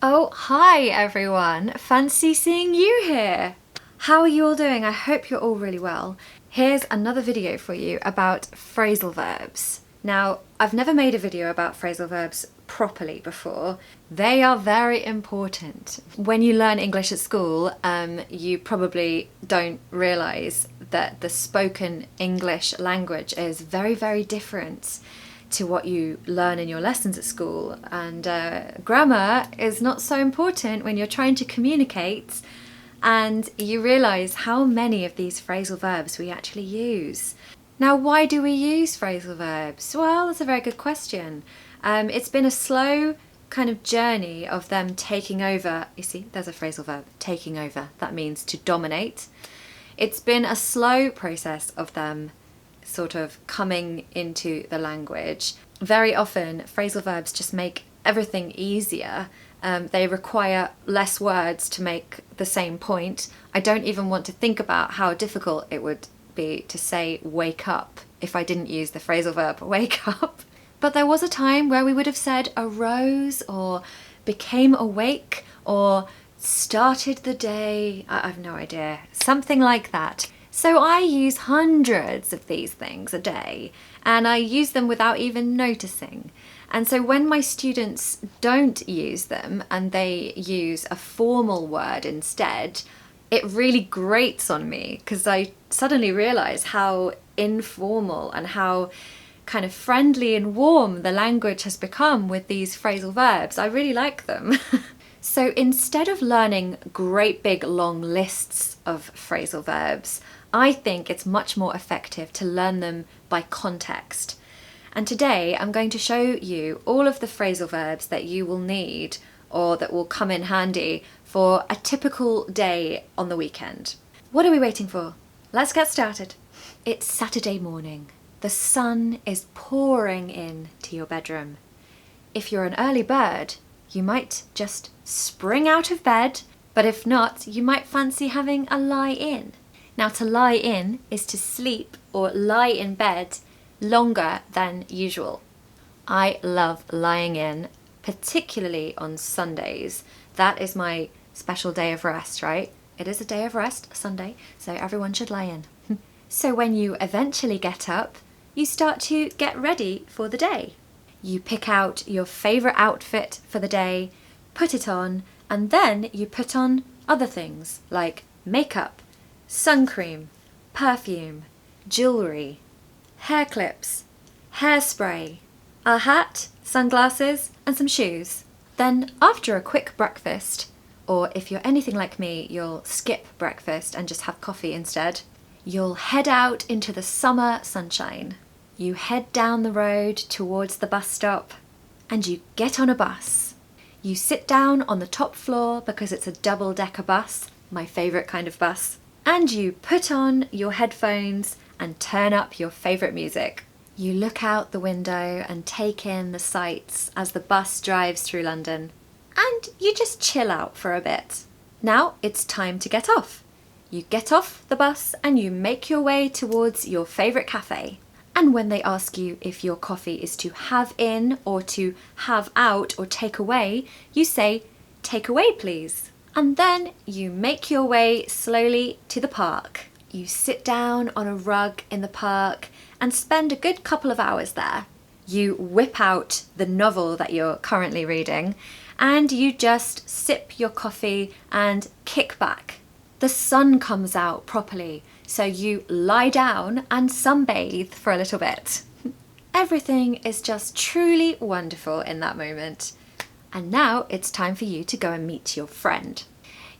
Oh, hi everyone! Fancy seeing you here! How are you all doing? I hope you're all really well. Here's another video for you about phrasal verbs. Now, I've never made a video about phrasal verbs properly before. They are very important. When you learn English at school, you probably don't realise that the spoken English language is very, very different to what you learn in your lessons at school, and grammar is not so important when you're trying to communicate and you realise how many of these phrasal verbs we actually use. Now, why do we use phrasal verbs? Well, that's a very good question. It's been a slow kind of journey of them taking over. You see, there's a phrasal verb, taking over. That means to dominate. It's been a slow process of them sort of coming into the language. Very often phrasal verbs just make everything easier. They require less words to make the same point. I don't even want to think about how difficult it would be to say wake up if I didn't use the phrasal verb wake up. But there was a time where we would have said arose or became awake or started the day. I've no idea. Something like that. So I use hundreds of these things a day, and I use them without even noticing. And so when my students don't use them and they use a formal word instead, it really grates on me because I suddenly realise how informal and how kind of friendly and warm the language has become with these phrasal verbs. I really like them. So instead of learning great big long lists of phrasal verbs, I think it's much more effective to learn them by context. And today I'm going to show you all of the phrasal verbs that you will need or that will come in handy for a typical day on the weekend. What are we waiting for? Let's get started. It's Saturday morning. The sun is pouring in to your bedroom. If you're an early bird, you might just spring out of bed, but if not, you might fancy having a lie-in. Now, to lie in is to sleep or lie in bed longer than usual. I love lying in, particularly on Sundays. That is my special day of rest, right? It is a day of rest, Sunday, so everyone should lie in. So when you eventually get up, you start to get ready for the day. You pick out your favourite outfit for the day, put it on, and then you put on other things like makeup, sun cream, perfume, jewellery, hair clips, hairspray, a hat, sunglasses, and some shoes. Then after a quick breakfast, or if you're anything like me, you'll skip breakfast and just have coffee instead, you'll head out into the summer sunshine. You head down the road towards the bus stop and you get on a bus. You sit down on the top floor because it's a double-decker bus, my favourite kind of bus, and you put on your headphones and turn up your favourite music. You look out the window and take in the sights as the bus drives through London, and you just chill out for a bit. Now it's time to get off. You get off the bus and you make your way towards your favourite cafe. And when they ask you if your coffee is to have in or to have out or take away, you say, take away please. And then you make your way slowly to the park. You sit down on a rug in the park and spend a good couple of hours there. You whip out the novel that you're currently reading and you just sip your coffee and kick back. The sun comes out properly, so you lie down and sunbathe for a little bit. Everything is just truly wonderful in that moment. And now it's time for you to go and meet your friend.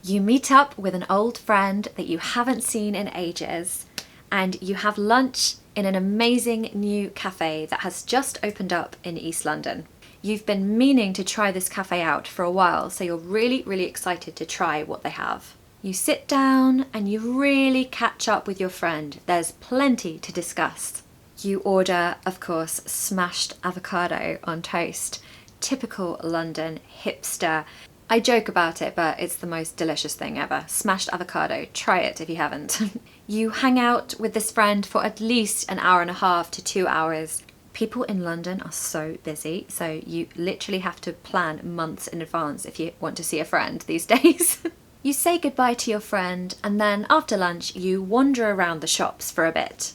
You meet up with an old friend that you haven't seen in ages, and you have lunch in an amazing new cafe that has just opened up in East London. You've been meaning to try this cafe out for a while, so you're really, really excited to try what they have. You sit down and you really catch up with your friend. There's plenty to discuss. You order, of course, smashed avocado on toast. Typical London hipster. I joke about it, but it's the most delicious thing ever. Smashed avocado. Try it if you haven't. You hang out with this friend for at least an hour and a half to 2 hours. People in London are so busy, so you literally have to plan months in advance if you want to see a friend these days. You say goodbye to your friend, and then after lunch you wander around the shops for a bit.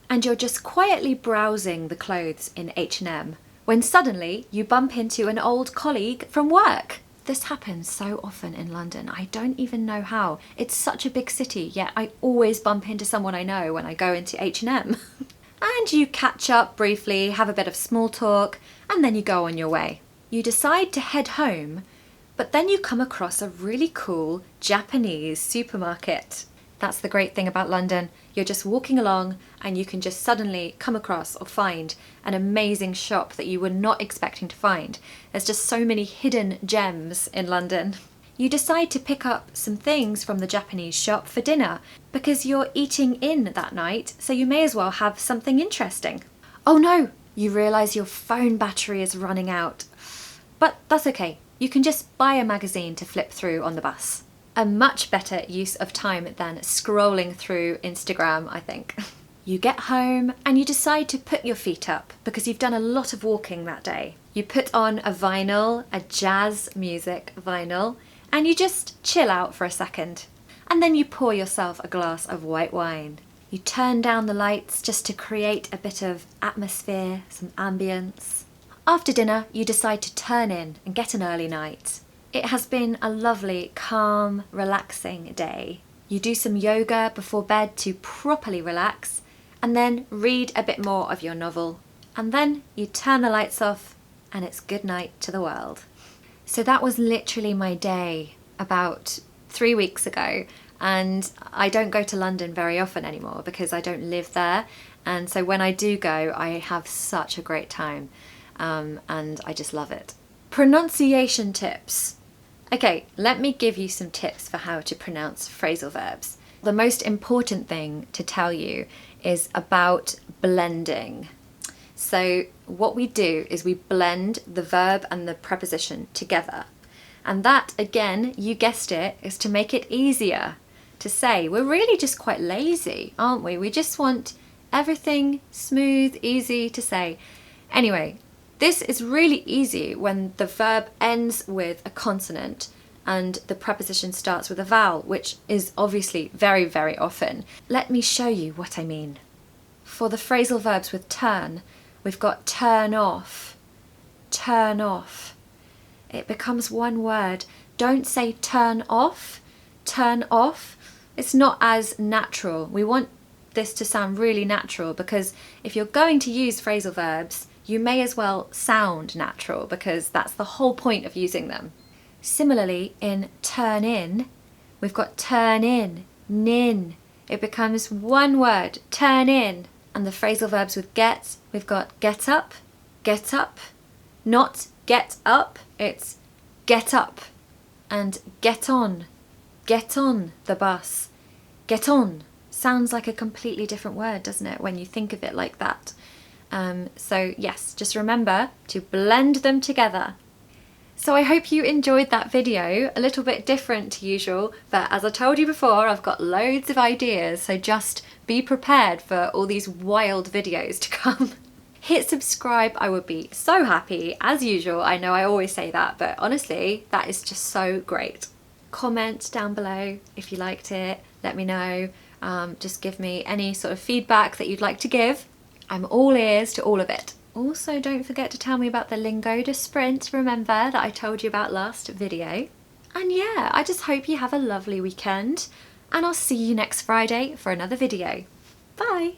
And you're just quietly browsing the clothes in H&M when suddenly you bump into an old colleague from work. This happens so often in London, I don't even know how. It's such a big city, yet I always bump into someone I know when I go into H&M. And you catch up briefly, have a bit of small talk, and then you go on your way. You decide to head home, but then you come across a really cool Japanese supermarket. That's the great thing about London. You're just walking along and you can just suddenly come across or find an amazing shop that you were not expecting to find. There's just so many hidden gems in London. You decide to pick up some things from the Japanese shop for dinner because you're eating in that night, so you may as well have something interesting. Oh no, you realise your phone battery is running out. But that's okay, you can just buy a magazine to flip through on the bus. A much better use of time than scrolling through Instagram, I think. You get home and you decide to put your feet up because you've done a lot of walking that day. You put on a vinyl, a jazz music vinyl, and you just chill out for a second. And then you pour yourself a glass of white wine. You turn down the lights just to create a bit of atmosphere, some ambience. After dinner, you decide to turn in and get an early night. It has been a lovely, calm, relaxing day. You do some yoga before bed to properly relax, and then read a bit more of your novel. And then you turn the lights off and it's good night to the world. So that was literally my day about 3 weeks ago, and I don't go to London very often anymore because I don't live there, and so when I do go I have such a great time, and I just love it. Pronunciation tips. Okay, let me give you some tips for how to pronounce phrasal verbs. The most important thing to tell you is about blending. So what we do is we blend the verb and the preposition together. And that, again, you guessed it, is to make it easier to say. We're really just quite lazy, aren't we? We just want everything smooth, easy to say. Anyway, this is really easy when the verb ends with a consonant and the preposition starts with a vowel, which is obviously very, very often. Let me show you what I mean. For the phrasal verbs with turn, we've got turn off, turn off. It becomes one word. Don't say turn off, turn off. It's not as natural. We want this to sound really natural because if you're going to use phrasal verbs, you may as well sound natural because that's the whole point of using them. Similarly, in turn in, we've got turn in, nin. It becomes one word, turn in. And the phrasal verbs with get, we've got get up, not get up, it's get up. And get on the bus. Get on sounds like a completely different word, doesn't it, when you think of it like that? So yes, just remember to blend them together. So I hope you enjoyed that video, a little bit different to usual, but as I told you before, I've got loads of ideas, so just be prepared for all these wild videos to come. Hit subscribe, I would be so happy, as usual. I know I always say that, but honestly, that is just so great. Comment down below if you liked it, let me know, just give me any sort of feedback that you'd like to give. I'm all ears to all of it. Also, don't forget to tell me about the Lingoda Sprint, remember, that I told you about last video. And yeah, I just hope you have a lovely weekend, and I'll see you next Friday for another video. Bye!